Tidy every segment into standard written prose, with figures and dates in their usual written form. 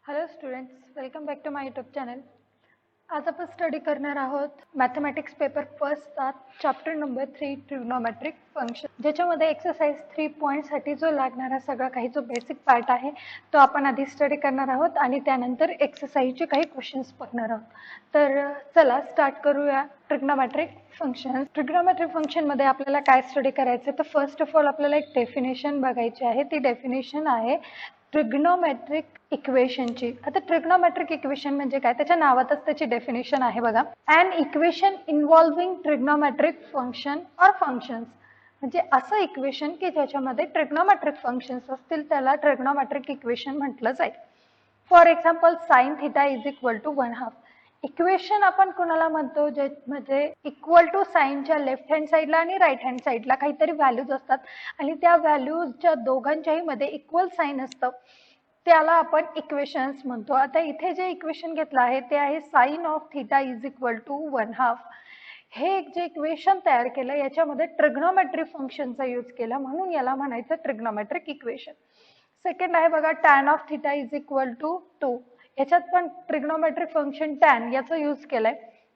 Hello students, welcome back to my YouTube channel. आज आपण study करणार आहोत मॅथमॅटिक्स पेपर फर्स्टचा चॅप्टर नंबर 3 ट्रिग्नोमेट्रिक फंक्शन, ज्याच्यामध्ये एक्सरसाइज 3.साठी जो लागणारा सगळा काही जो बेसिक पार्ट आहे तो आपण आधी स्टडी करणार आहोत आणि त्यानंतर एक्सरसाइजचे काही क्वेश्चन्स बघणार आहोत. तर चला स्टार्ट करूया. Trigonometric function. ट्रिग्नोमेट्रिक फंक्शनमध्ये आपल्याला काय स्टडी करायचं तर फर्स्ट ऑफ ऑल आपल्याला एक डेफिनेशन बघायची आहे. ती डेफिनेशन आहे ट्रिग्नोमेट्रिक इक्वेशनची. आता ट्रिग्नोमेट्रिक इक्वेशन म्हणजे काय, त्याच्या नावातच त्याची डेफिनेशन आहे बघा. An equation involving trigonometric function or functions, म्हणजे असं इक्वेशन की ज्याच्यामध्ये ट्रिग्नोमेट्रिक फंक्शन्स असतील त्याला ट्रिग्नोमेट्रिक इक्वेशन म्हटलं जाईल. For example sine theta is equal to 1/2. Equation आपण कोणाला म्हणतो जे म्हणजे इक्वल टू साइनच्या लेफ्ट हँड साईडला आणि राईट हँड साईडला काहीतरी व्हॅल्यूज असतात आणि त्या व्हॅल्यूजच्या दोघांच्याही मध्ये इक्वल साइन असतं, त्याला आपण इक्वेशन्स म्हणतो. आता इथे जे इक्वेशन घेतलं आहे ते आहे sine of theta is equal to 1/2. हे जे इक्वेशन तयार केलं याच्यामध्ये ट्रिग्नोमेट्रिक फंक्शनचा यूज केला म्हणून याला म्हणायचं ट्रिग्नोमेट्रिक इक्वेशन. सेकंड आहे बघा tan of theta is equal to 2. याच्यात पण ट्रिग्नोमेट्रिक फंक्शन टॅन याचा यूज केलाय.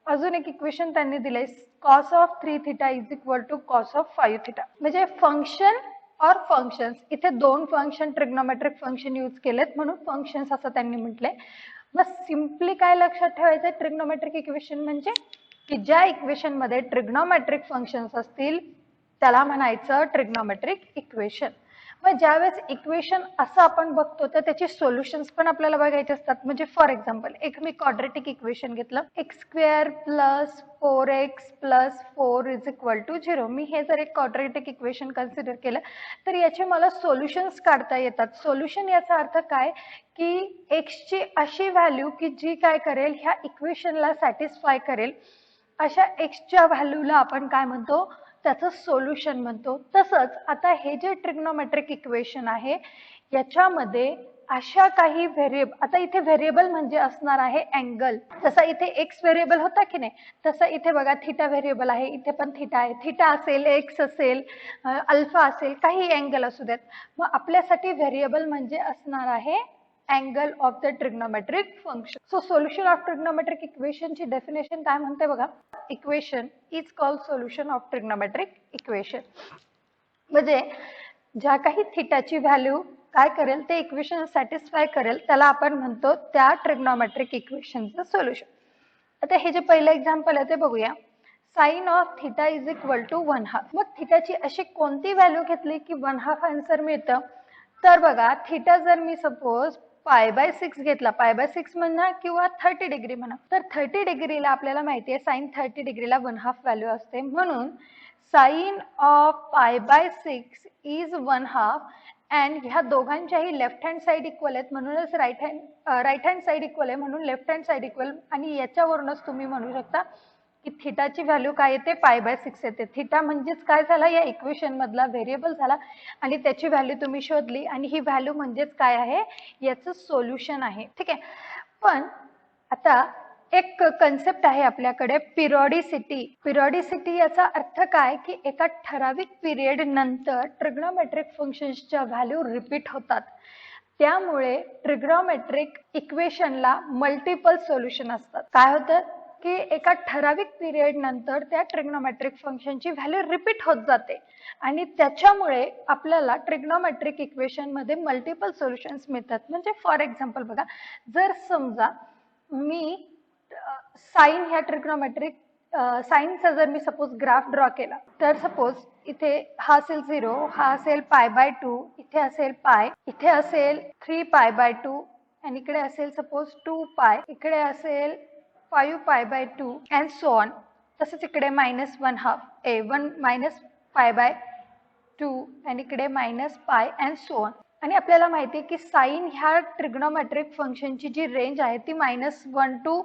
अजून एक इक्वेशन त्यांनी दिलंय cos of 3 theta is equal to cos of 5 theta. म्हणजे फंक्शन और फंक्शन्स, इथे दोन फंक्शन ट्रिग्नोमेट्रिक फंक्शन यूज केलेत म्हणून फंक्शन्स असं त्यांनी म्हटलंय. मग सिम्पली काय लक्षात ठेवायचं, ट्रिग्नोमेट्रिक इक्वेशन म्हणजे की ज्या इक्वेशन मध्ये ट्रिग्नोमेट्रिक फंक्शन्स असतील त्याला म्हणायचं ट्रिग्नोमेट्रिक इक्वेशन. मग ज्यावेळेस इक्वेशन असं आपण बघतो तर त्याचे सोल्युशन्स पण आपल्याला बघायचे असतात. म्हणजे फॉर एक्झाम्पल एक मी क्वाड्रेटिक इक्वेशन घेतलं, x² + 4x + 4 is equal to 0. मी हे जर एक क्वाड्रेटिक इक्वेशन कन्सिडर केलं तर याचे मला सोल्युशन्स काढता येतात. सोल्युशन याचा अर्थ काय की x ची अशी व्हॅल्यू की जी काय करेल ह्या इक्वेशनला सॅटिस्फाय करेल, अशा x च्या व्हॅल्यूला आपण काय म्हणतो, त्याचं सोल्युशन म्हणतो. तसंच आता हे जे ट्रिग्नोमेट्रिक इक्वेशन आहे याच्यामध्ये अशा काही व्हेरिएबल, आता इथे व्हेरिएबल म्हणजे असणार आहे अँगल. जसा इथे एक्स व्हेरिएबल होता की नाही तसा इथे बघा थिटा व्हेरिएबल आहे. इथे पण थिटा आहे. थिटा असेल, एक्स असेल, अल्फा असेल, काही अँगल असू देत. मग आपल्यासाठी व्हेरिएबल म्हणजे असणार आहे angle of the trigonometric function. So solution of trigonometric equation ची definition काय म्हणते बघा, equation is called solution of trigonometric equation. म्हणजे ज्या काही थिटाची व्हॅल्यू काय करेल ते इक्वेशन सॅटिस्फाय करेल त्याला आपण म्हणतो त्या ट्रिग्नोमेट्रिक इक्वेशनचं सोल्युशन. आता हे जे पहिलं एक्झाम्पल आहे ते बघूया. Sine of theta is equal to 1/2. मग थिटाची अशी कोणती व्हॅल्यू घेतली की 1/2 आन्सर मिळतं, तर बघा थिटा जर मी सपोज π/6 घेतला, π/6 म्हणा किंवा 30 डिग्री म्हणा, तर 30 डिग्रीला आपल्याला माहिती आहे साइन 30 डिग्रीला 1/2 व्हॅल्यू असते. म्हणून साइन ऑफ π/6 इज 1/2 अँड ह्या दोघांच्याही लेफ्ट हँड साइड इक्वल आहेत म्हणूनच राईट हँड साइड इक्वल आहे म्हणून लेफ्ट हँड साइड इक्वल. आणि याच्यावरूनच तुम्ही म्हणू शकता की थिटाची व्हॅल्यू काय येते, π/6 येते. थिटा म्हणजेच काय झाला, या इक्वेशन मधला व्हेरिएबल झाला आणि त्याची व्हॅल्यू तुम्ही शोधली आणि ही व्हॅल्यू म्हणजेच काय आहे, याचं सोल्युशन आहे. ठीक आहे. पण आता एक कन्सेप्ट आहे आपल्याकडे पिरियॉडिसिटी. पिरियॉडिसिटी याचा अर्थ काय की एका ठराविक पिरियड नंतर ट्रिग्नोमेट्रिक फंक्शन्सच्या व्हॅल्यू रिपीट होतात. त्यामुळे ट्रिग्नोमेट्रिक इक्वेशनला मल्टिपल सोल्युशन असतात. काय होतं की एका ठराविक पिरियड नंतर त्या ट्रिग्नोमेट्रिक फंक्शनची व्हॅल्यू रिपीट होत जाते आणि त्याच्यामुळे आपल्याला ट्रिग्नोमेट्रिक इक्वेशन मध्ये मल्टिपल सोल्युशन्स मिळतात. म्हणजे फॉर एक्झाम्पल बघा, जर समजा मी साइन ह्या ट्रिग्नोमेट्रिक साइनचा जर मी सपोज ग्राफ ड्रॉ केला तर सपोज इथे हा असेल 0, हा असेल π/2, इथे असेल π, इथे असेल 3π/2 आणि इकडे असेल सपोज 2π, इकडे असेल 5π/2 अँड सो ऑन. तसंच इकडे -1/2 π/2 आणि इकडे -π अँड सो ऑन. आणि आपल्याला माहिती आहे की साइन ह्या ट्रिग्नोमेट्रिक फंक्शनची जी रेंज आहे ती -1 to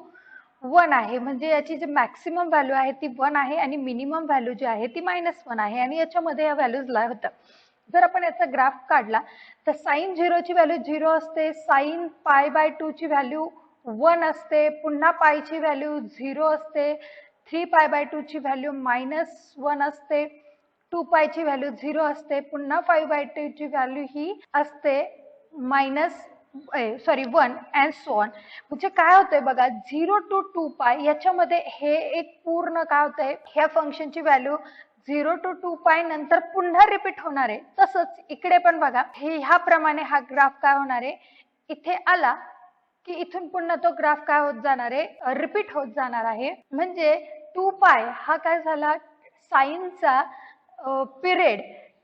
1 आहे. म्हणजे याची जी मॅक्सिमम व्हॅल्यू आहे ती 1 आहे आणि मिनिमम व्हॅल्यू जी आहे ती -1 आहे आणि याच्यामध्ये या व्हॅल्यूज ला होतात. जर आपण याचा ग्राफ काढला तर साइन 0 ची व्हॅल्यू 0 असते, साइन π/2 ची व्हॅल्यू 1 असते, पुन्हा π ची व्हॅल्यू 0 असते, 3π/2 ची व्हॅल्यू -1 असते, 2π ची व्हॅल्यू 0 असते, पुन्हा 5/2 ची व्हॅल्यू ही असते सॉरी 1 अँड सो ऑन. म्हणजे काय होतंय बघा 0 to 2 पाय याच्यामध्ये हे एक पूर्ण काय होतंय ह्या फंक्शनची व्हॅल्यू 0 to 2 पाय नंतर पुन्हा रिपीट होणार आहे. तसंच इकडे पण बघा हे ह्याप्रमाणे हा ग्राफ काय होणार आहे इथे आला की इथून पुन्हा तो ग्राफ काय होत जाणार आहे रिपीट होत जाणार आहे. म्हणजे 2 पाय हा काय झाला साइनचा पिरियड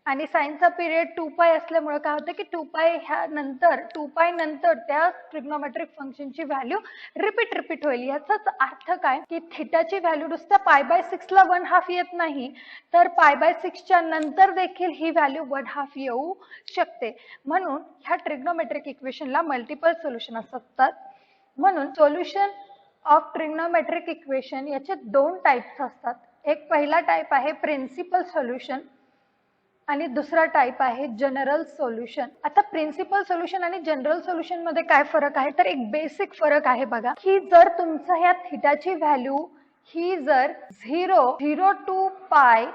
आणि साइनचा पिरियड 2 पाय असल्यामुळे काय होतं की 2 पाय ह्या नंतर 2 पाय नंतर त्या ट्रिग्नोमेट्रिक फंक्शनची व्हॅल्यू रिपीट होईल. याचाच अर्थ काय की थीटाची व्हॅल्यू नुसत्या π/6 ला 1/2 येत नाही तर π/6 च्या नंतर देखील ही व्हॅल्यू 1/2 येऊ शकते. म्हणून ह्या ट्रिग्नोमेट्रिक इक्वेशनला मल्टिपल सोल्युशन असतात. म्हणून सोल्युशन ऑफ ट्रिग्नोमेट्रिक इक्वेशन याचे दोन टाइप्स असतात. एक पहिला टाइप आहे प्रिन्सिपल सोल्युशन आणि दुसरा टाइप आहे जनरल सोल्युशन. आता प्रिन्सिपल सोल्युशन आणि जनरल सोल्युशन मध्ये काय फरक आहे तर एक बेसिक फरक आहे बघा की जर तुमचा ह्या थीटाची व्हॅल्यू ही जर 0 to पाय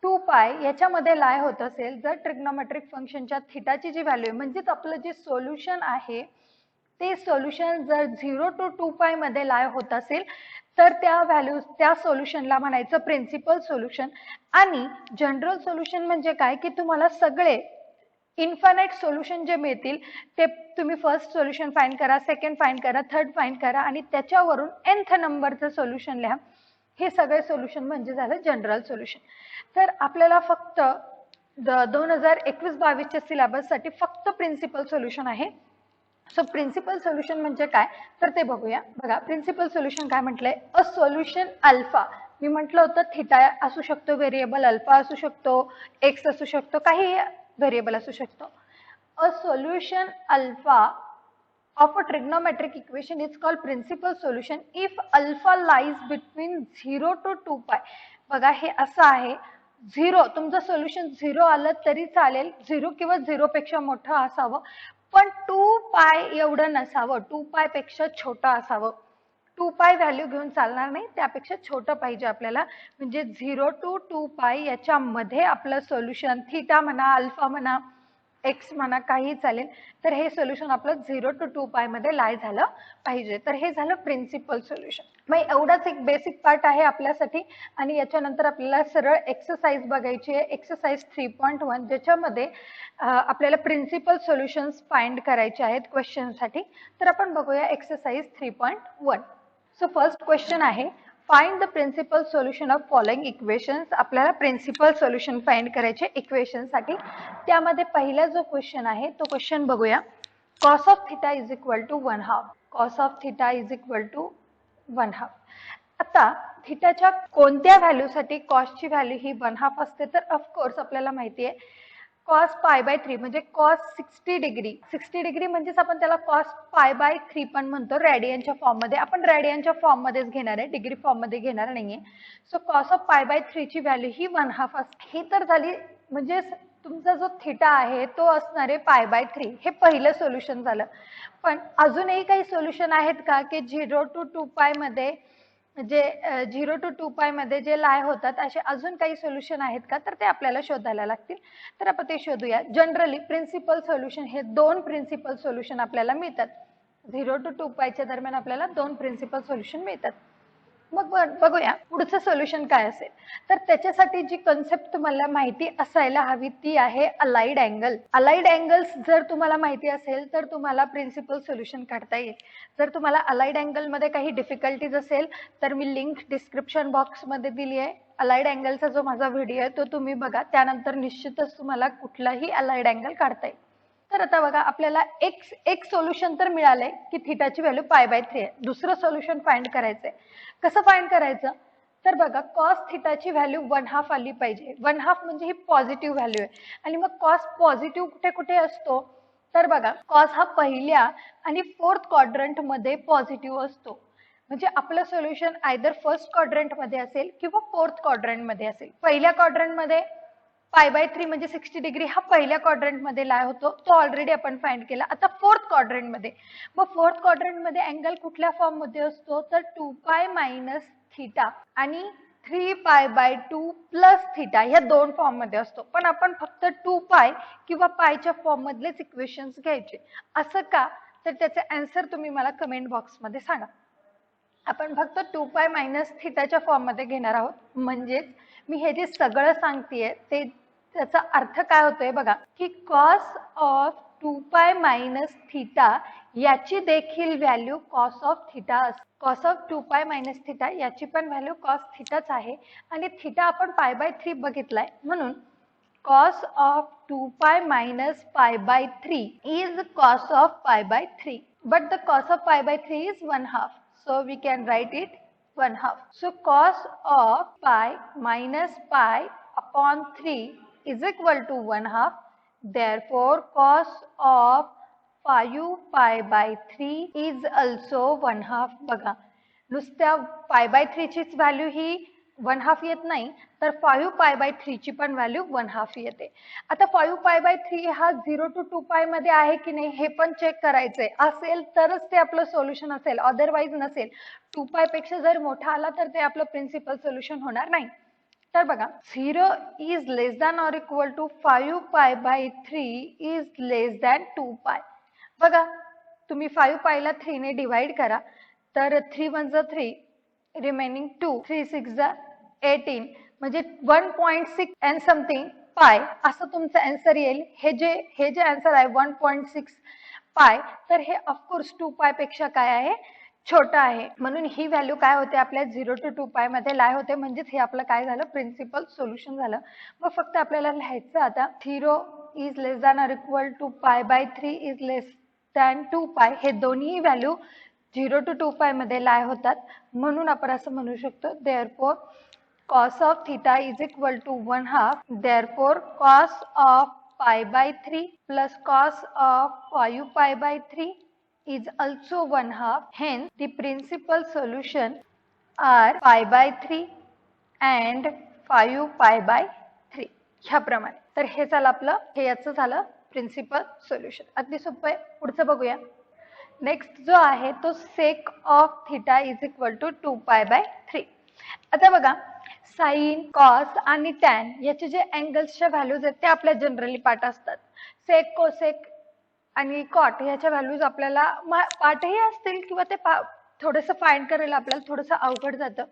2 पाय याच्यामध्ये लाय होत असेल जर ट्रिग्नोमेट्रिक फंक्शनच्या थीटाची जी व्हॅल्यू आहे म्हणजेच आपलं जे सोल्युशन आहे ते सोल्युशन जर 0 to 2 पाय मध्ये लाय होत असेल तर त्या सोल्युशनला म्हणायचं प्रिन्सिपल सोल्युशन. आणि जनरल सोल्युशन म्हणजे काय की तुम्हाला सगळे इन्फायनाइट सोल्युशन जे मिळतील ते तुम्ही फर्स्ट सोल्युशन फाइंड करा, सेकंड फाइंड करा, थर्ड फाइंड करा आणि त्याच्यावरून nth नंबरचं सोल्युशन लिहा. हे सगळे सोल्युशन म्हणजे झालं जनरल सोल्युशन. तर आपल्याला फक्त 2021-22 च्या सिलेबस साठी फक्त प्रिन्सिपल सोल्युशन आहे. सो प्रिन्सिपल सोल्युशन म्हणजे काय तर ते बघूया. बघा प्रिन्सिपल सोल्युशन काय म्हटलंय अ सोल्युशन अल्फा. मी म्हटलं होतं थीटा असू शकतो व्हेरिएबल, अल्फा असू शकतो, एक्स असू शकतो, काही व्हेरिएबल असू शकतो. A solution alpha of a trigonometric equation is called principal solution if alpha lies between 0 to 2 pi. बघा हे असं आहे 0 तुमचं सोल्युशन 0 आलं तरी चालेल, 0 किंवा 0 पेक्षा मोठं असावं पण 2 पाय एवढं नसावं, 2 पाय पेक्षा छोटं असावं. 2 पाय व्हॅल्यू घेऊन चालणार नाही, त्यापेक्षा छोटं पाहिजे आपल्याला. म्हणजे 0 to 2 पाय याच्यामध्ये आपलं सोल्युशन थीटा म्हणा, अल्फा म्हणा, एक्स म्हणा काही चालेल तर हे सोल्युशन आपलं 0 to 2 पाय मध्ये लाय झालं पाहिजे. तर हे झालं प्रिन्सिपल सोल्युशन. मग एवढाच एक बेसिक पार्ट आहे आपल्यासाठी आणि याच्यानंतर आपल्याला सरळ एक्सरसाइज बघायची आहे. एक्सरसाइज 3.1 ज्याच्यामध्ये आपल्याला प्रिन्सिपल सोल्युशन्स फाइंड करायचे आहेत क्वेश्चन साठी. तर आपण बघूया एक्सरसाइज 3.1. सो फर्स्ट क्वेश्चन आहे find the principal solution of following equations. आपल्याला प्रिन्सिपल सोल्युशन फाइंड करायचे इक्वेशन साठी. त्यामध्ये पहिला जो क्वेश्चन आहे तो क्वेश्चन बघूया. cos of theta is equal to 1/2. cos of theta is equal to 1/2. आता थीटाच्या कोणत्या व्हॅल्यू साठी cos ची व्हॅल्यू ही 1/2 असते तर ऑफकोर्स आपल्याला माहिती आहे cos π/3 म्हणजे cos 60 डिग्री. 60 डिग्री म्हणजेच आपण त्याला cos π/3 पण म्हणतो रेडियनच्या फॉर्म मध्ये. आपण रेडियनच्या फॉर्म मध्येच घेणार आहे, डिग्री फॉर्म मध्ये घेणार नाहीये. सो cos ऑफ π/3 ची व्हॅल्यू ही 1/2 असते. ही तर झाली म्हणजे तुमचा जो थीटा आहे तो असणार आहे π/3. हे पहिलं सोल्युशन झालं. पण अजूनही काही सोल्युशन आहेत का की 0 to 2 पाय मध्ये जे 0 to 2 पाय मध्ये जे लाय होतात असे अजून काही सोल्युशन आहेत का तर ते आपल्याला शोधायला लागतील. तर आपण ते शोधूया. जनरली प्रिन्सिपल सोल्युशन हे दोन प्रिन्सिपल सोल्युशन आपल्याला मिळतात. 0 to 2 पायच्या दरम्यान आपल्याला दोन प्रिन्सिपल सोल्युशन मिळतात. मग बघूया पुढचं सोल्युशन काय असेल. तर त्याच्यासाठी जी कन्सेप्ट तुम्हाला माहिती असायला हवी ती आहे अलाइड अँगल. अलाइड अँगल्स जर तुम्हाला माहिती असेल तर तुम्हाला प्रिन्सिपल सोल्युशन काढता येईल. जर तुम्हाला अलाइड अँगल मध्ये काही डिफिकल्टीज असेल तर मी लिंक डिस्क्रिप्शन बॉक्स मध्ये दिली आहे. अलाइड अँगलचा जो माझा व्हिडिओ आहे तो तुम्ही बघा, त्यानंतर निश्चितच तुम्हाला कुठलाही अलाइड अँगल काढता येईल. तर आता बघा आपल्याला एक सोल्युशन तर मिळालंय की थीटाची व्हॅल्यू π/3 आहे. दुसरं सोल्युशन फाइंड करायचंय. कसं फाइंड करायचं तर बघा cos थीटाची व्हॅल्यू 1/2 आली पाहिजे. 1/2 म्हणजे ही पॉझिटिव्ह व्हॅल्यू आहे. आणि मग cos पॉझिटिव्ह कुठे कुठे असतो तर बघा cos हा पहिल्या आणि फोर्थ क्वाड्रंट मध्ये पॉझिटिव्ह असतो. म्हणजे आपलं सोल्युशन आयदर फर्स्ट क्वाड्रंट मध्ये असेल किंवा फोर्थ क्वाड्रंट मध्ये असेल. पहिल्या क्वाड्रंट मध्ये π/3 म्हणजे 60 डिग्री हा पहिल्या क्वाड्रंट मध्ये लाय होतो, तो ऑलरेडी आपण फाइंड केला. आता फोर्थ क्वाड्रंट मध्ये, मग फोर्थ क्वाड्रंट मध्ये अँगल कुठल्या फॉर्म मध्ये असतो तर 2 पाय मायनस थीटा आणि 3 π/2 प्लस थीटा ह्या दोन फॉर्म मध्ये असतो. पण आपण फक्त 2 पाय किंवा पायच्या फॉर्म मधलेच इक्वेशन्स घ्यायचे. असं का तर त्याचे आन्सर तुम्ही मला कमेंट बॉक्समध्ये सांगा. आपण फक्त 2 पाय मायनस थिटाच्या फॉर्ममध्ये घेणार आहोत. म्हणजेच मी हे जे सगळं सांगतेय ते त्याचा अर्थ काय होतोय बघा, की cos of 2 pi minus theta याची देखील व्हॅल्यू कॉस ऑफ थिटा असते. Cos of 2 pi minus theta याची पण व्हॅल्यू कॉस थिटाच आहे आणि थिटा आपण पाय बाय 3 बघितलाय, म्हणून cos of 2 pi minus pi by 3 is cos of pi by 3. But the cos of pi by 3 is 1/2. So we can write it 1/2. So cos of pi minus pi upon 3 is equal to 1/2. Therefore, cos of 5 pi by 3 is also 1/2. बघा, नुसत्या pi by 3 चीच value ही 1/2 येत नाही, तर 5 pi by 3 ची पण value 1/2 येते. आता 5 पाय बाय 3 हा 0 to 2 पाय मध्ये आहे की नाही हे पण चेक करायचंय. असेल तरच ते आपलं सोल्युशन असेल, अदरवाईज नसेल. 2 पाय पेक्षा जर मोठा आला तर ते आपलं प्रिन्सिपल सोल्युशन होणार नाही. तर बघा, 0 is less than or equal to 5 pi by 3 is less than 2 पाय. बघा, तुम्ही 5 पायला 3 ने डिवाइड करा, तर 3 1 जा 3, रिमेनिंग 2, 3 6 जा 18, म्हणजे 1.6 and समथिंग पाय असं तुमचं आन्सर येईल. हे जे आन्सर आहे 1.6 पाय, तर हे ऑफकोर्स 2 पाय पेक्षा काय आहे, छोटा आहे. म्हणून ही व्हॅल्यू काय होते आपल्या 0 to 2 पाय मध्ये लाय होते. म्हणजेच हे आपलं काय झालं, प्रिन्सिपल सोल्युशन झालं. मग फक्त आपल्याला लिहायचं आता 0 is less than or equal to pi by 3 is less than 2 pi. हे दोन्ही व्हॅल्यू 0 to 2 पाय मध्ये लाय होतात. म्हणून आपण असं म्हणू शकतो, therefore cos of theta is equal to 1/2. Therefore, cos of pi by 3 plus cos of 5 pi by 3 is also 1/2. Hence, the principal solution are pi by 3 and 5 pi by 3. ह्याप्रमाणे. तर हे झालं आपलं, हे याचं झालं प्रिन्सिपल सोल्युशन. अगदी सोपं आहे. पुढचं बघूया. नेक्स्ट जो आहे तो sec of theta is equal to 2 pi by 3. आता बघा, साइन, कॉस आणि टॅन याचे जे अँगल्सच्या व्हॅल्यूज आहेत ते आपल्या जनरली पाठ असतात. सेक, कोसेक आणि कॉट याच्या व्हॅल्यूज आपल्याला पाठही असतील किंवा ते थोडंसं फाइंड करायला आपल्याला थोडंसं अवघड जातं.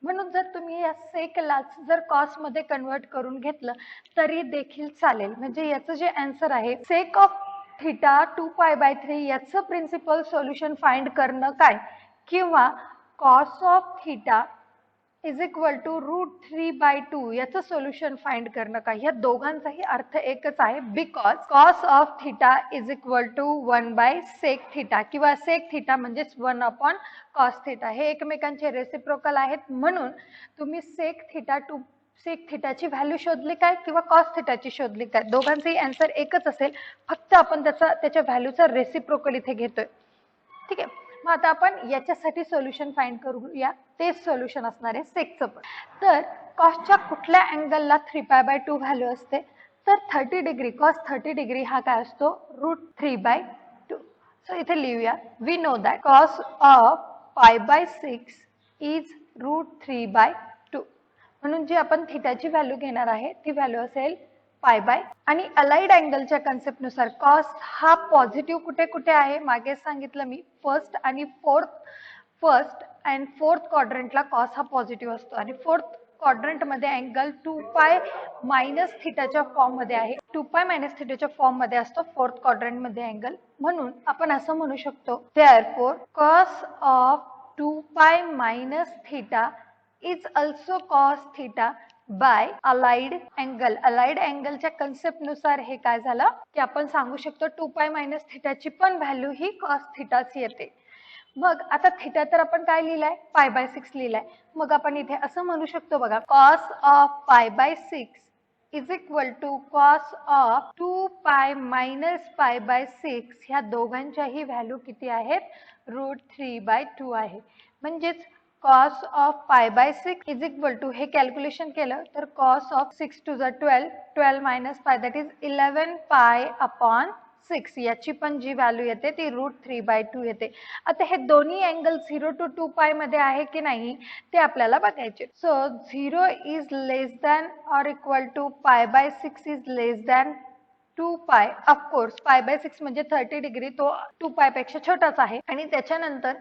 म्हणून जर तुम्ही या सेकलाच जर कॉस मध्ये कन्वर्ट करून घेतलं तरी देखील चालेल. म्हणजे याचं जे आन्सर आहे सेक ऑफ थिटा 2 पाय बाय 3 याचं प्रिन्सिपल सोल्युशन फाइंड करणं काय, किंवा cos of theta is equal to √3/2 याचं सोल्युशन फाइंड करणं काय. या दोघांचाही अर्थ एकच आहे. Because cos of theta is equal to 1/sec theta किंवा सेक थिटा म्हणजेच 1/cos थिटा. हे एकमेकांचे रेसिप्रोकल आहेत. म्हणून तुम्ही सेक थिटाची व्हॅल्यू शोधली काय किंवा कॉस थिटाची शोधली काय, दोघांचेही आन्सर एकच असेल. फक्त आपण त्याच्या व्हॅल्यूचा रेसिप्रोकल इथे घेतोय. ठीक आहे. मग आता आपण याच्यासाठी सोल्युशन फाइंड करूया. तेच सोल्युशन असणार आहे सेकचं पण. तर कॉसच्या कुठल्या अँगलला 3π/2 व्हॅल्यू असते, तर 30 डिग्री. कॉस 30 डिग्री हा काय असतो, √3/2. सो इथे लिहूया, we know that cos of π/6 is √3/2. म्हणून जी आपण थिटाची व्हॅल्यू घेणार आहे ती व्हॅल्यू असेल π/. आणि अलाइड अँगलच्या कन्सेप्ट नुसार कॉस हा पॉझिटिव्ह कुठे कुठे आहे मागे सांगितलं मी, फर्स्ट अँड फोर्थ क्वाड्रंटला कॉस हा पॉझिटिव्ह असतो आणि फोर्थ क्वाड्रंट मध्ये अँगल 2π मायनस थिटाच्या फॉर्म मध्ये आहे. 2π मायनस थिटाच्या फॉर्म मध्ये असतो फोर्थ क्वाड्रंट मध्ये अँगल. म्हणून आपण असं म्हणू शकतो, therefore cos of 2π minus theta is also cos theta by allied angle. Allied अँगलच्या कन्सेप्ट नुसार हे काय झालं की आपण सांगू शकतो 2π मायनस थिटाची पण व्हॅल्यू ही कॉस थिटाच येते. मग आता थिटा तर आपण काय लिहिलाय, π/6 लिहिलाय. मग आपण इथे असं म्हणू शकतो बघा, cos of π/6 is equal to cos of 2π minus π/6. ह्या दोघांच्याही व्हॅल्यू किती आहेत, √3/2 आहे. म्हणजेच cos of π/6 is equal to, हे कॅल्क्युलेशन केलं तर cos of 6 2 12, 12 minus π that is 11π/6 याची पण जी व्हॅल्यू येते ती √3/2 येते. आता हे दोन्ही अँगल 0 to 2 पाय मध्ये आहे की नाही ते आपल्याला बघायचे. So 0 is less than or equal to π/6 is less than 2 pi of course पाय बाय 6 म्हणजे 30 डिग्री तो 2 पाय पेक्षा छोटाच आहे आणि त्याच्यानंतर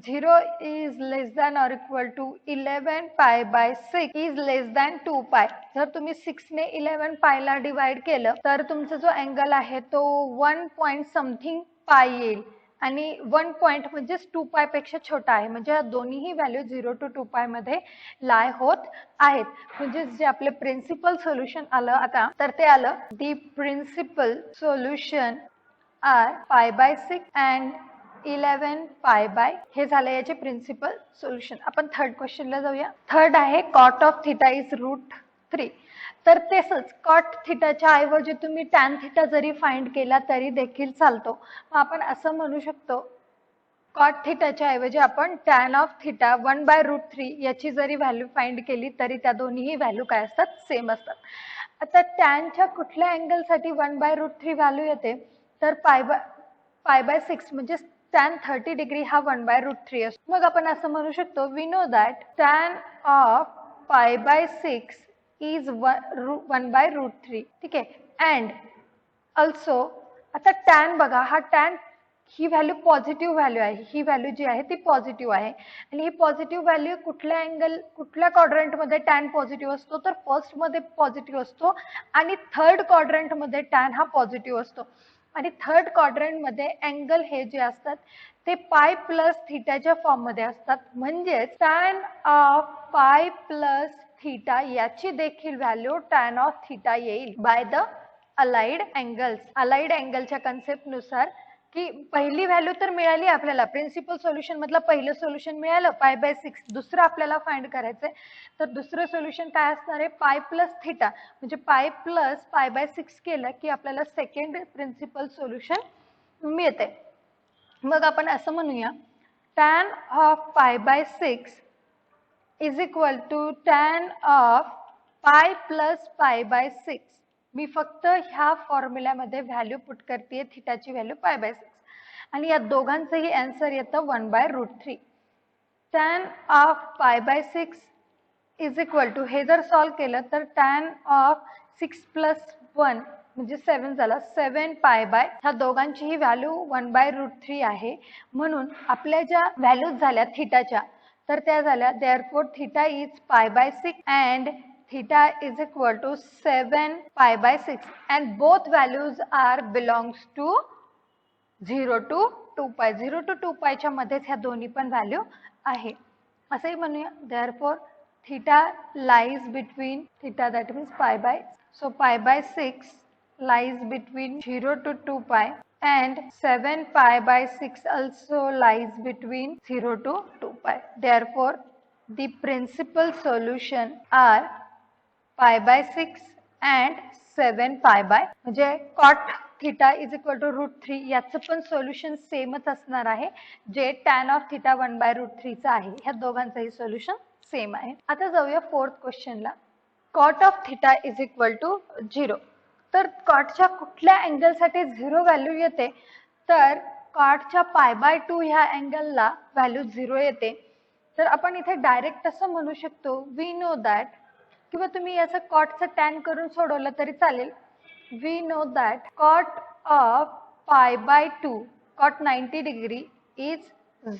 0 is less than or equal to 11 pi by 6 is less than 2 पाय. जर तुम्ही 6 ने 11 पायला डिवाइड केलं तर तुमचा जो अँगल आहे तो 1 पॉइंट समथिंग पाय येईल आणि 1 पॉइंट म्हणजे 2 पाय पेक्षा छोटा आहे म्हणजे दोन्हीही व्हॅल्यू 0 to 2 पाय मध्ये लाय होत आहेत. म्हणजे जे आपले प्रिन्सिपल सोल्युशन आलं आता तर ते आलं the principal solution are pi by 6 and 11 pi by. हे झालं याचे प्रिन्सिपल सोल्युशन. आपण थर्ड क्वेश्चनला जाऊया. थर्ड आहे कॉट ऑफ थिटा इज √3. तर तेच कॉट थिटाच्या ऐवजी तुम्ही टॅन थिटा जरी फाइंड केला तरी देखील चालतो. मग आपण असं म्हणू शकतो कॉट थिटाच्या ऐवजी आपण टॅन ऑफ थिटा 1/√3 याची जरी व्हॅल्यू फाइंड केली तरी त्या दोन्हीही व्हॅल्यू काय असतात सेम असतात. आता टॅनच्या कुठल्या अँगलसाठी 1/√3 व्हॅल्यू येते तर पाय बाय 6 म्हणजे टॅन 30 डिग्री हा 1/√3 असतो. मग आपण असं म्हणू शकतो we know that tan of pi by 6 is 1/√3. ठीक आहे. अँड ऑल्सो आता टॅन बघा हा टॅन ही व्हॅल्यू पॉझिटिव्ह व्हॅल्यू आहे. ही व्हॅल्यू जी आहे ती पॉझिटिव्ह आहे आणि ही पॉझिटिव्ह व्हॅल्यू कुठल्या क्वाड्रंट मध्ये टॅन पॉझिटिव्ह असतो तर फर्स्ट मध्ये पॉझिटिव्ह असतो आणि थर्ड क्वाड्रंट मध्ये टॅन हा पॉझिटिव्ह असतो आणि थर्ड क्वाड्रंट मध्ये अँगल हे जे असतात ते पाय प्लस थिटाच्या फॉर्म मध्ये असतात. म्हणजे tan of pi plus theta याची देखील व्हॅल्यू टॅन ऑफ थिटा येईल by the allied angles. Allied अँगलच्या कन्सेप्ट नुसार की पहिली व्हॅल्यू तर मिळाली आपल्याला प्रिन्सिपल सोल्युशन मधलं पहिलं सोल्युशन मिळालं पाय बाय 6. दुसरं आपल्याला फाइंड करायचंय तर दुसरं सोल्युशन काय असणार आहे पाय प्लस थिटा म्हणजे पाय प्लस पाय बाय 6 केलं की आपल्याला सेकंड प्रिन्सिपल सोल्युशन मिळते. मग आपण असं म्हणूया tan of pi by 6 is equal to tan of pi plus pi by 6. मी फक्त ह्या फॉर्म्युल्यामध्ये व्हॅल्यू पुट करते थिटाची व्हॅल्यू पाय बाय 6 आणि या दोघांचंही आन्सर येतं 1/√3. Tan of pi by 6 is equal to हे जर सॉल्व केलं तर टॅन ऑफ 6 + 1 म्हणजे 7 झाला 7 पाय बाय. ह्या दोघांचीही व्हॅल्यू 1/√3 आहे. म्हणून आपल्या ज्या व्हॅल्यूज झाल्या थिटाच्या तर त्या झाल्या देअरफॉर थिटा इज पाय by 6 and theta is equal to 7 pi by 6 and both values are belongs to 0 to 2 pi. 0 to 2 pi च्या मध्येच ह्या दोन्ही पण व्हॅल्यू आहे. असंही म्हणूया therefore theta lies between theta that means pi by so pi by 6 lies between 0 to 2 pi and 7 pi by 6 also lies between 0 to 2 pi. Therefore the principal solution are pi by 6 and 7 pi by. म्हणजे cot theta is equal to √3 याचं पण solution सेमच असणार आहे जे tan of theta 1/√3 चं आहे. ह्या दोघांचंही सोल्युशन सेम आहे. आता जाऊया फोर्थ क्वेश्चनला. Cot of theta is equal to 0. तर कॉटच्या कुठल्या अँगलसाठी 0 व्हॅल्यू येते तर कॉटच्या पाय बाय 2 ह्या अँगलला व्हॅल्यू 0 येते. तर आपण इथे डायरेक्ट असं म्हणू शकतो वी नो दॅट किंवा तुम्ही याचं कॉटचं टॅन करून सोडवलं तरी चालेल. We know that cot of pi by 2 cot 90 degree is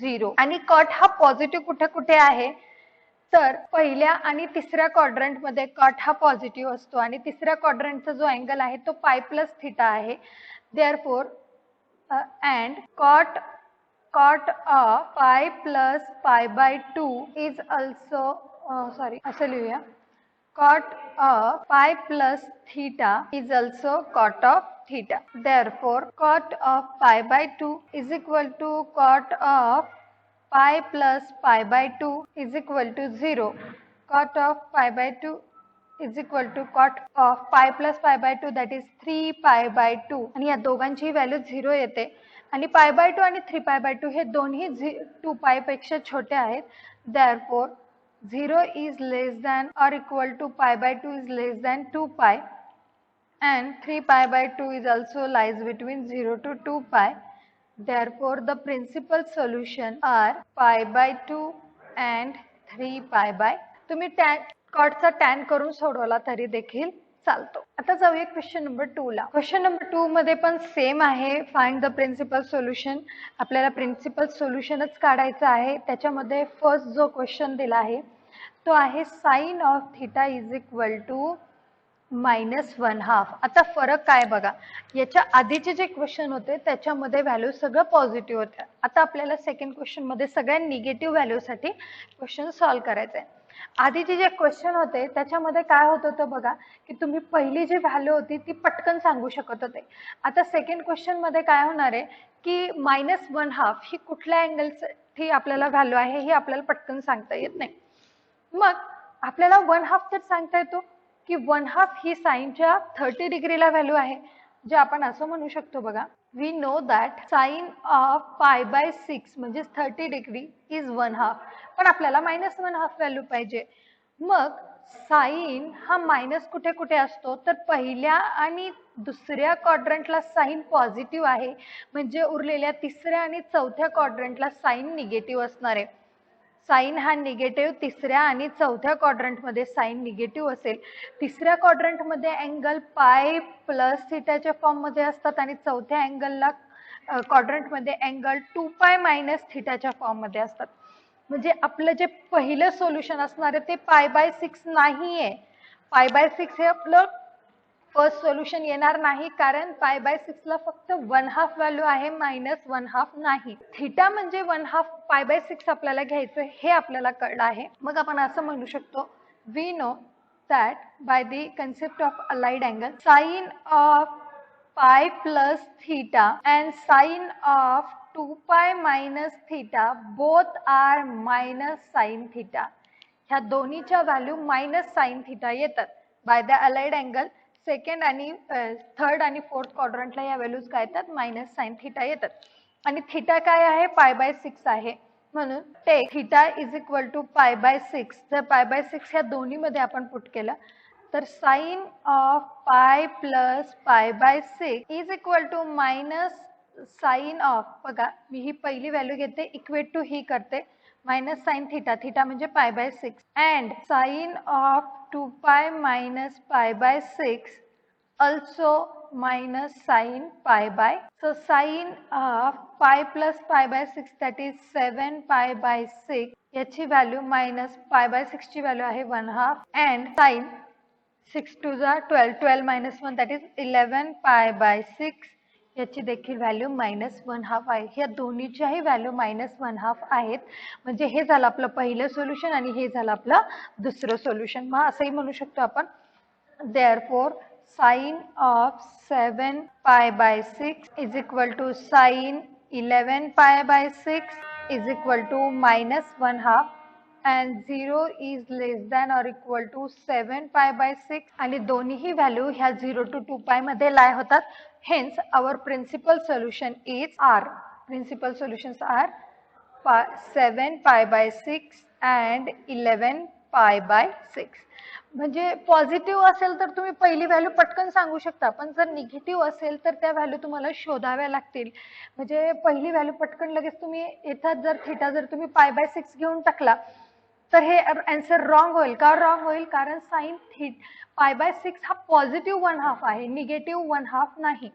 0 आणि कॉट हा पॉझिटिव्ह कुठे कुठे आहे तर पहिल्या आणि तिसऱ्या क्वाड्रंट मध्ये कॉट हा पॉझिटिव्ह असतो आणि तिसऱ्या क्वाड्रंटचा जो अँगल आहे तो पाय प्लस थिटा आहे. Therefore and cot of pi plus pi by 2 is also असं लिहूया cot of pi plus theta is also cot of theta. Therefore, cot of pi by 2 is equal to cot of pi plus pi by 2 is equal to 0. Cot of pi by 2 is equal to cot of pi plus pi by 2 that is 3 pi by 2 आणि या दोघांची value 0 येते आणि pi by 2 आणि 3 pi by 2 हे दोन्ही 2 pi पेक्षा छोटे आहेत. Therefore 0 is less than or equal to pi by 2 is less than 2 pi and 3 pi by 2 is also lies between 0 to 2 pi. Therefore the principal solution are pi by 2 and 3 pi by. तुम्ही कॉटचा tan करून सोडवला तरी देखील चालतो. आता जाऊया question number 2 ला. Question number 2 मध्ये पण सेम आहे, फाइंड द प्रिन्सिपल सोल्युशन. आपल्याला प्रिन्सिपल सोल्युशनच काढायचं आहे. त्याच्यामध्ये फर्स्ट जो क्वेश्चन दिला आहे तो आहे sine of theta is equal to -1/2. आता फरक काय बघा, याच्या आधीचे जे क्वेश्चन होते त्याच्यामध्ये व्हॅल्यू सगळं पॉझिटिव्ह होत्या. आता आपल्याला सेकंड क्वेश्चन मध्ये सगळ्या निगेटिव्ह व्हॅल्यूसाठी क्वेश्चन सॉल्व्ह करायचे आहे. आधीचे जे क्वेश्चन होते त्याच्यामध्ये काय होत होतं बघा, की तुम्ही पहिली जी व्हॅल्यू होती ती पटकन सांगू शकत होते. आता सेकंड क्वेश्चन मध्ये काय होणार आहे की -1/2 ही कुठल्या अँगलसाठी आपल्याला व्हॅल्यू आहे हे आपल्याला पटकन सांगता येत नाही. मग आपल्याला 1/2 तर सांगता येतो की 1/2 ही साइनच्या 30 डिग्रीला व्हॅल्यू आहे, जे आपण असं म्हणू शकतो बघा, we know that sine of π/6 म्हणजे 30 डिग्री इज 1/2. पण आपल्याला -1/2 व्हॅल्यू पाहिजे. मग साइन हा मायनस कुठे कुठे असतो तर पहिल्या आणि दुसऱ्या क्वाड्रंटला साइन पॉझिटिव्ह आहे, म्हणजे उरलेल्या तिसऱ्या आणि चौथ्या क्वाड्रंटला साइन निगेटिव्ह असणार आहे. साइन हा निगेटिव्ह तिसऱ्या आणि चौथ्या क्वाड्रंटमध्ये साइन निगेटिव्ह असेल. तिसऱ्या क्वाड्रंटमध्ये अँगल π+θ फॉर्ममध्ये असतात आणि चौथ्या अँगलला क्वाड्रंटमध्ये अँगल 2π-θ फॉर्ममध्ये असतात. म्हणजे आपलं जे पहिलं सोल्युशन असणार आहे ते π/6 नाहीये. π/6 हे आपलं फर्स्ट सोल्युशन येणार नाही, कारण π/6 ला फक्त 1/2 व्हॅल्यू आहे, -1/2 नाही. थिटा म्हणजे 1/2 π/6 आपल्याला घ्यायचं हे आपल्याला कळलं आहे. मग आपण असं म्हणू शकतो, we know that by the concept of allied angle, sin of pi plus theta and sin of 2π minus theta both are minus sin theta. ह्या दोन्हीच्या व्हॅल्यू -sin theta येतात. Bye the allied angle second आणि third आणि fourth क्वाड्रंटला या values काय येतात, -sin theta येतात. आणि थीटा काय आहे, π/6 आहे. म्हणून take theta is equal to π/6. जर π/6 ह्या दोन्ही मध्ये आपण पुट केलं तर sine of pi plus π/6 is equal to minus sine of, बघा मी ही पहिली व्हॅल्यू घेते, इक्वेट टू ही करते, -sin थीटा, थीटा म्हणजे π/6 and sine of 2π minus π/6 also minus sin π/. So sin of pi plus π/6 that is 7π/6 याची value minus π/6 ची value आहे 1/2 and sin 6 to 12, 12 minus 1 that is 11π/6 याची देखील व्हॅल्यू -1/2 आहे. या दोन्हीच्याही व्हॅल्यू -1/2 आहेत. म्हणजे हे झालं आपलं पहिलं सोल्युशन आणि हे झालं आपलं दुसरं सोल्युशन. मग असंही म्हणू शकतो आपण, therefore sin of 7π/6 is equal to sin 11π/6 is equal to -1/2 and 0 is less than or equal to 7π/6 आणि दोन्हीही व्हॅल्यू ह्या 0 to 2π मध्ये लाय होतात. Hence our principal solution is R. Principal solutions are 7π/6 and 11π/6. म्हणजे पॉझिटिव्ह असेल तर तुम्ही पहिली व्हॅल्यू पटकन सांगू शकता, पण जर निगेटिव्ह असेल तर त्या व्हॅल्यू तुम्हाला शोधाव्या लागतील. म्हणजे पहिली व्हॅल्यू पटकन लगेच तुम्ही येतात, जर थीटा जर तुम्ही π/6 घेऊन टाकला तर हे आन्सर रॉंग होईल. का रॉंग होईल, कारण साइन π/6 हा पॉझिटिव्ह 1/2 आहे, निगेटिव्ह 1/2 नाही.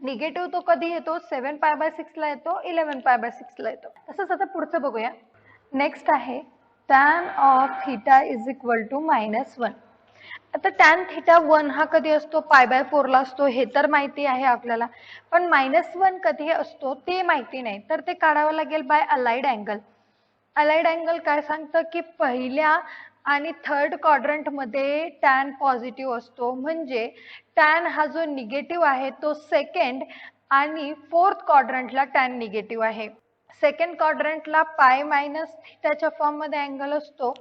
निगेटिव्ह तो कधी येतो, 7π/6 ला येतो, 11π/6 ला येतो. तसंच आता पुढचं बघूया. नेक्स्ट आहे tan of theta is equal to -1. आता tan थीटा 1 हा कधी असतो, π/4 ला असतो, हे तर माहिती आहे आपल्याला, पण -1 कधी असतो ते माहिती नाही. तर ते काढावं लागेल bye allied angle. Allied angle काय सांगतं की पहिल्या आणि थर्ड क्वाड्रंट मध्ये टॅन पॉझिटिव्ह असतो, म्हणजे टॅन हा जो निगेटिव्ह आहे तो सेकंड आणि फोर्थ क्वाड्रंटला टॅन निगेटिव्ह आहे. सेकंड क्वाड्रंटला π-θच्या फॉर्म मध्ये अँगल असतो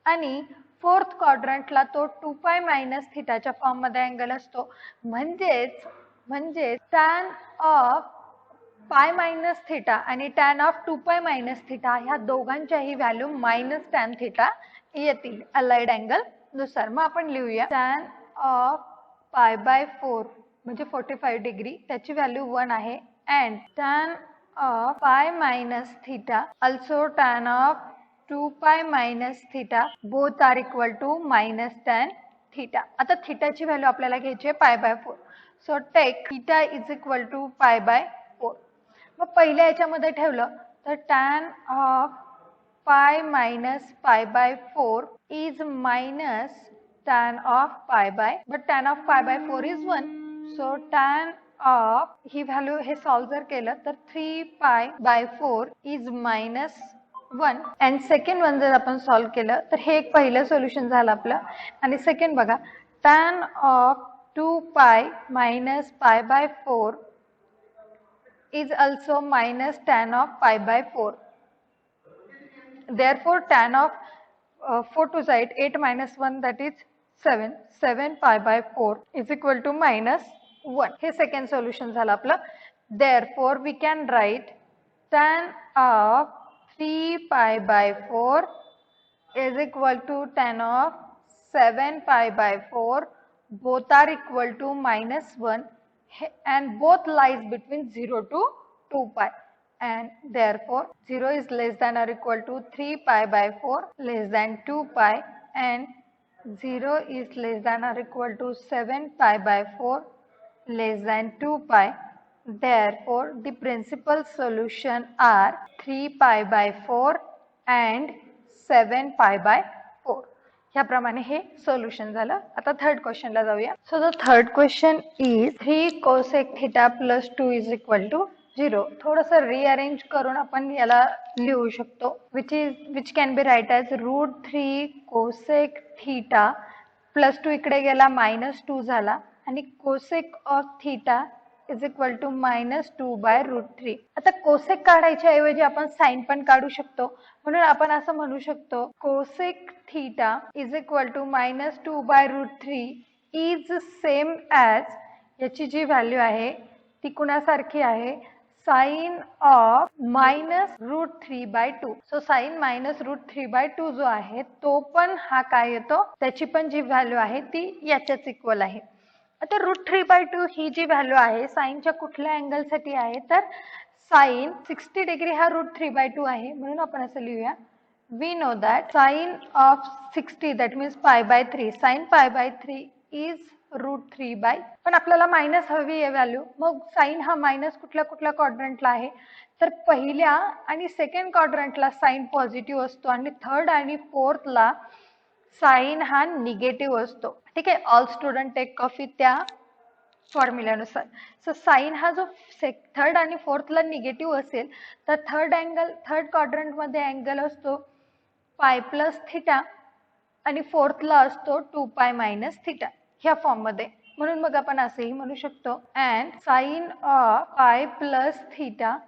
आणि फोर्थ क्वाड्रंटला तो 2π-θच्या फॉर्म मध्ये अँगल असतो. म्हणजे टॅन ऑफ π-θ आणि टॅन ऑफ 2π-θ ह्या दोघांच्याही व्हॅल्यू -tan θ येतील अलाइड अँगल नुसार. मग आपण लिहूया टॅन ऑफ π/4 म्हणजे 45 डिग्री, त्याची व्हॅल्यू 1 आहे, and tan of π-θ also tan of 2π-θ both are equal to -tan theta. आता थीटाची व्हॅल्यू आपल्याला घ्यायची आहे π/4. So take theta is equal to π/4. मग पहिल्या याच्यामध्ये ठेवलं तर tan of pi minus π/4 is minus tan of but tan of π/4 is 1. So tan of ही व्हॅल्यू हे सॉल्व जर केलं तर 3π/4 is minus 1. And second one जर आपण सॉल्व केलं तर हे एक पहिलं सोल्युशन झालं आपलं. आणि सेकंड बघा, tan of 2π minus π/4 is also minus tan of π/4. Therefore, tan of 4 to side 8 minus 1 that is 7. 7π/4 is equal to minus 1. हे second solution झालं आपलं. Therefore, we can write tan of 3π/4 is equal to tan of 7π/4. Both are equal to minus 1. And both lies between 0 to 2π, and therefore 0 is less than or equal to 3π/4 less than 2π, and 0 is less than or equal to 7π/4 less than 2π. Therefore the principal solution are 3π/4 and 7π/4. ह्याप्रमाणे हे solution झालं. आता third क्वेश्चनला जाऊया. So the third question is 3 cosec theta plus 2 is equal to 0. थोडंसं rearrange करून आपण याला लिहू शकतो. Which can be write as √3 cosec theta plus 2 इकडे गेला -2 झाला आणि cosec of theta is equal to -2/√3. आता कोसेक काढायच्या ऐवजी आपण साइन पण काढू शकतो. म्हणून आपण असं म्हणू शकतो cosec theta is equal to -2/√3 is same as, याची जी व्हॅल्यू आहे ती कुणासारखी आहे, साइन ऑफ -√3/2. सो साइन -√3/2 जो आहे तो पण हा काय येतो, त्याची पण जी व्हॅल्यू आहे ती याच्याच इक्वल आहे. आता √3/2 ही जी व्हॅल्यू आहे साइनच्या कुठल्या अँगल साठी आहे, तर साइन 60 डिग्री हा √3/2 आहे. म्हणून आपण असं लिहूया, we know that sine of 60 that means π/3, sine π/3 is √3/, पण आपल्याला मायनस हवी आहे व्हॅल्यू. मग साइन हा मायनस कुठल्या क्वाड्रंटला आहे, तर पहिल्या आणि सेकंड क्वाड्रंटला साइन पॉझिटिव्ह असतो आणि थर्ड आणि फोर्थला साइन हा निगेटिव्ह असतो. ठीक आहे, ऑल स्टुडंट टेक कॉफी त्या फॉर्म्युल्यानुसार. सो साइन हा जो थर्ड आणि फोर्थला निगेटिव्ह असेल तर थर्ड क्वाड्रंट मध्ये अँगल असतो π+θ आणि फोर्थला असतो 2π - θ ह्या फॉर्म मध्ये. म्हणून मग आपण असेही म्हणू शकतो and sine of π+θ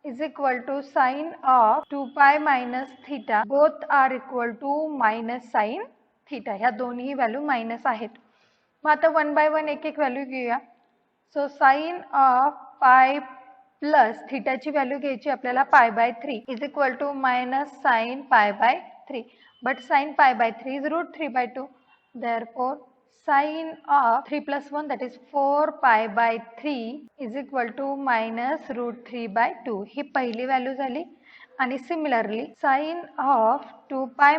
is equal to sin of 2π - θ. Both are equal to minus sin θ. ह्या दोन्ही व्हॅल्यू मायनस आहेत. मग आता 1 बाय 1 एक व्हॅल्यू घेऊया. सो साइन ऑफ π+θ ची व्हॅल्यू घ्यायची आपल्याला π/3 is equal to minus sine π/3. But sine π/3 is √3/2. Therefore sin of 3 + 1 that is 4π/3 is equal to minus √3/2. ही पहिली व्हॅल्यू झाली. आणि सिमिलरली साइन ऑफ 2π -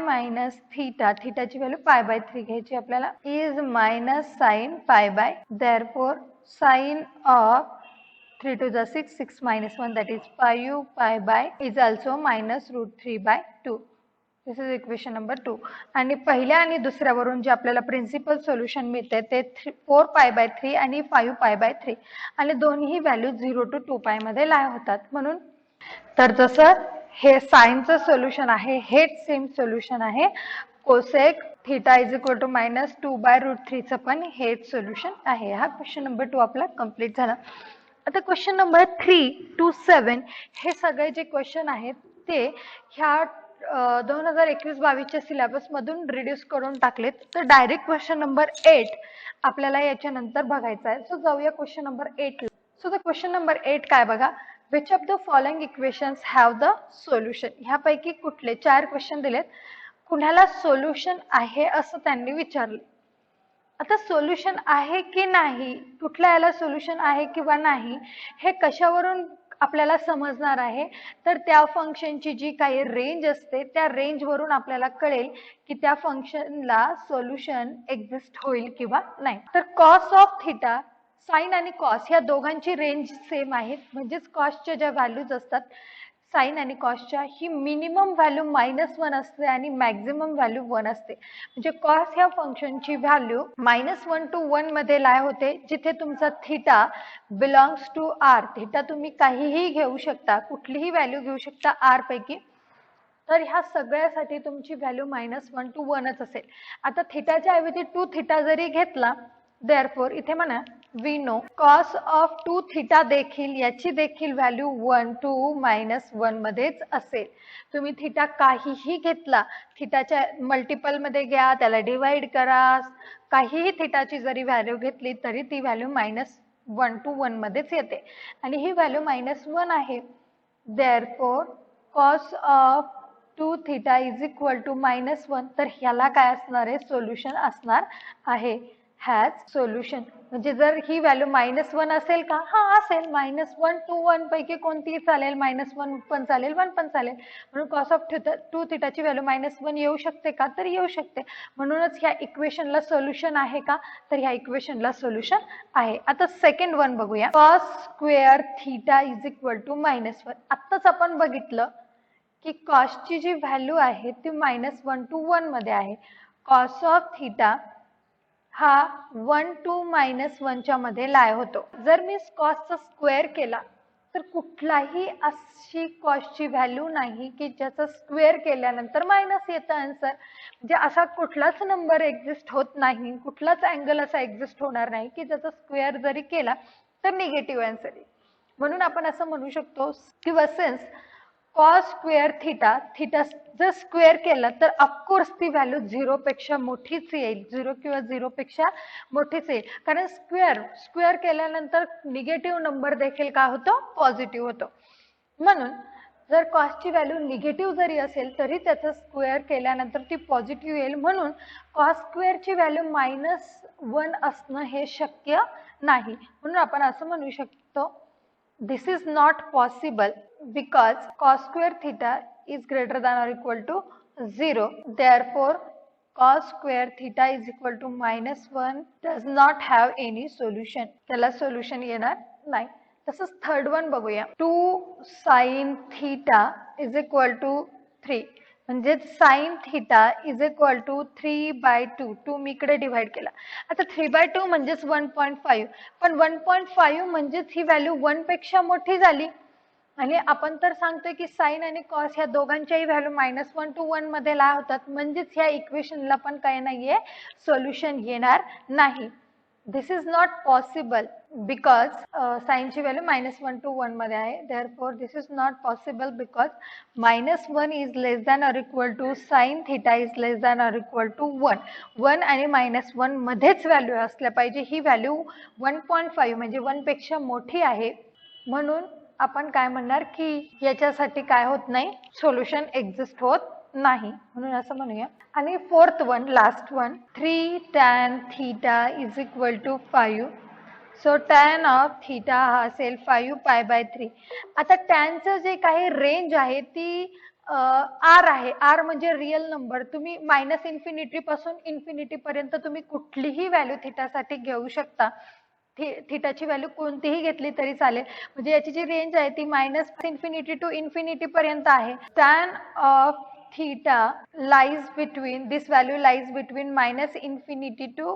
θ, थीटाची व्हॅल्यू π/3 घ्यायची आपल्याला, is minus sine π/. Therefore sin of 3 to the 6, 6 - 1 that is 5π/ is also minus √3/2. This is equation number 2. आणि पहिल्या आणि दुसऱ्यावरून जे आपल्याला प्रिन्सिपल सोल्युशन मिळते ते 4π/3 आणि 5π/3 आणि दोन्ही व्हॅल्यू 0 to 2π मध्ये लाय होतात. म्हणून तर जसं हे साइनचं सोल्युशन आहे हेच सेम सोल्युशन आहे cosec theta is equal to -2/√3 चं पण हेच सोल्युशन आहे. हा क्वेश्चन नंबर 2 आपला कंप्लीट झाला. आता क्वेश्चन नंबर 3 to 7 हे सगळे जे क्वेश्चन आहेत ते ह्या 2021-22 च्या सिलेबस मधून रिड्यूस करून टाकलेत. तर डायरेक्ट क्वेश्चन नंबर 8 आपल्याला याच्या नंतर बघायचा आहे. सो जाऊया क्वेश्चन नंबर 8 ला. सो द क्वेश्चन नंबर 8 काय बघा, which of the following equations have the solution. ह्यापैकी कुठले 4 क्वेश्चन दिलेत, कुणाला सोल्युशन आहे असं त्यांनी विचारले. आता सोल्युशन आहे की नाही, कुठल्या याला सोल्युशन आहे किंवा नाही हे कशावरून आपल्याला समजणार आहे. तर त्या फंक्शनची जी काही रेंज असते त्या रेंजवरून आपल्याला कळेल की त्या फंक्शनला सोल्युशन एक्झिस्ट होईल किंवा नाही. तर कॉस ऑफ थिटा, साइन आणि कॉस या दोघांची रेंज सेम आहे. म्हणजेच कॉसच्या ज्या व्हॅल्यूज असतात साइन आणि कॉसच्या, ही मिनिमम व्हॅल्यू -1 असते आणि मॅक्झिमम व्हॅल्यू 1 असते. म्हणजे कॉस ह्या फंक्शनची व्हॅल्यू -1 to 1 मध्ये लाय होते, जिथे तुमचा थिटा बिलॉंग्स टू आर. थिटा तुम्ही काहीही घेऊ शकता, कुठलीही व्हॅल्यू घेऊ शकता आर पैकी. तर ह्या सगळ्यासाठी तुमची व्हॅल्यू -1 to 1च असेल. आता थिटाच्या ऐवजी 2 थिटा जरी घेतला, देअरफॉर इथे म्हणा we know cos of 2 theta देखील, याची देखील व्हॅल्यू 1 to -1 मध्येच असेल. तुम्ही थिटा काहीही घेतला, थिटाच्या मल्टिपल मध्ये घ्या, त्याला डिवाइड करा, काहीही थिटाची जरी व्हॅल्यू घेतली तरी ती व्हॅल्यू -1 to 1 मध्येच येते आणि ही व्हॅल्यू -1 आहे. Therefore cos of 2 theta is equal to -1. तर ह्याला काय असणार आहे, सोल्युशन असणार आहे. हॅज सोल्युशन म्हणजे जर ही व्हॅल्यू -1 असेल का, हा असेल. -1 to 1 पैकी कोणतीही चालेल, -1 पण चालेल, 1 पण चालेल. म्हणून कॉस ऑफ 2 थिटाची व्हॅल्यू -1 येऊ शकते का, तर येऊ शकते. म्हणूनच ह्या इक्वेशनला सोल्युशन आहे का, तर ह्या इक्वेशनला सोल्युशन आहे. आता सेकंड वन बघूया. Cos square theta is equal to -1. आत्ताच आपण बघितलं की कॉसची जी व्हॅल्यू आहे ती -1 to 1 मध्ये आहे. कॉस ऑफ थिटा हा 1 to -1 च्या मध्ये लाय होतो. जर मी कॉसचा स्क्वेअर केला तर कुठलाही अशी कॉसची व्हॅल्यू नाही की ज्याचा स्क्वेअर केल्यानंतर मायनस येतं आन्सर. म्हणजे असा कुठलाच नंबर एक्झिस्ट होत नाही, कुठलाच अँगल असा एक्झिस्ट होणार नाही की ज्याचा स्क्वेअर जरी केला तर निगेटिव्ह आन्सर येईल. म्हणून आपण असं म्हणू शकतो किंवा since cos square theta, theta जर स्क्वेअर केला तर ऑफकोर्स ती व्हॅल्यू 0 पेक्षा मोठीच येईल. 0 किंवा 0 पेक्षा मोठीच येईल, कारण स्क्वेअर केल्यानंतर निगेटिव्ह नंबर देखील काय होतो, पॉझिटिव्ह होतो. म्हणून जर कॉसची व्हॅल्यू निगेटिव्ह जरी असेल तरी त्याचा स्क्वेअर केल्यानंतर ती पॉझिटिव्ह येईल. म्हणून कॉस स्क्वेअरची व्हॅल्यू -1 असणं हे शक्य नाही. म्हणून आपण असं म्हणू शकतो this is not possible because cos square theta is greater than or equal to 0. Therefore cos square theta is equal to -1 does not have any solution. त्याला सोल्युशन येणार नाही. तसंच थर्ड वन बघूया. 2 sin theta is equal to 3. म्हणजे sin theta is equal to 3/2. 2 मी इकडे divide केला. आता 3/2 म्हणजेच 1.5. पण 1.5 म्हणजेच ही व्हॅल्यू 1 पेक्षा मोठी झाली आणि आपण तर सांगतोय की साइन आणि कॉस ह्या दोघांच्याही व्हॅल्यू -1 to 1 मध्ये ला होतात. म्हणजेच ह्या इक्वेशनला पण काय नाहीये, सोल्युशन येणार नाही. This is not possible because sin ची व्हॅल्यू -1 to 1 मध्ये आहे. Therefore this is not possible because -1 is less than or equal to sin theta is less than or equal to 1. 1 आणि -1 मध्येच व्हॅल्यू असल्या पाहिजे. ही व्हॅल्यू 1.5 म्हणजे 1 पेक्षा मोठी आहे. म्हणून आपण काय म्हणणार की याच्यासाठी काय होत नाही, सोल्युशन एक्झिस्ट होत नाही. म्हणून असं म्हणूया. आणि fourth one, last one, 3 tan theta is equal to 5. So tan of theta हा असेल 5π/3. आता टॅनचं जे काही रेंज आहे ती आर आहे. आर म्हणजे रिअल नंबर. तुम्ही -इन्फिनिटी पासून इन्फिनिटी पर्यंत तुम्ही कुठलीही व्हॅल्यू थीटासाठी घेऊ शकता. थीटाची व्हॅल्यू कोणतीही घेतली तरी चालेल. म्हणजे याची जी रेंज आहे ती -इन्फिनिटी टू इन्फिनिटी पर्यंत आहे. tan of theta lies between, this value lies between -infinity to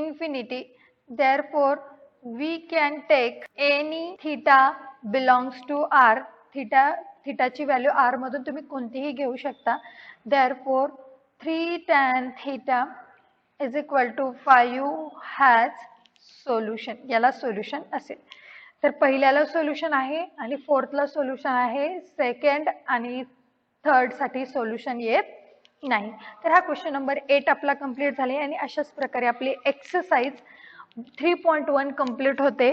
infinity. Therefore we can take any theta belongs to r. थीटाची व्हॅल्यू r मधून तुम्ही कोणतीही घेऊ शकता. Therefore 3 tan theta is equal to 5 has solution. याला solution असेल. तर पहिल्याला solution आहे आणि फोर्थला सोल्युशन आहे. सेकंड आणि थर्ड साठी सोल्युशन येत नाही. तर हा क्वेश्चन नंबर 8 आपला कंप्लीट झाले आणि अशाच प्रकारे आपली एक्सरसाइज 3.1 कंप्लीट होते.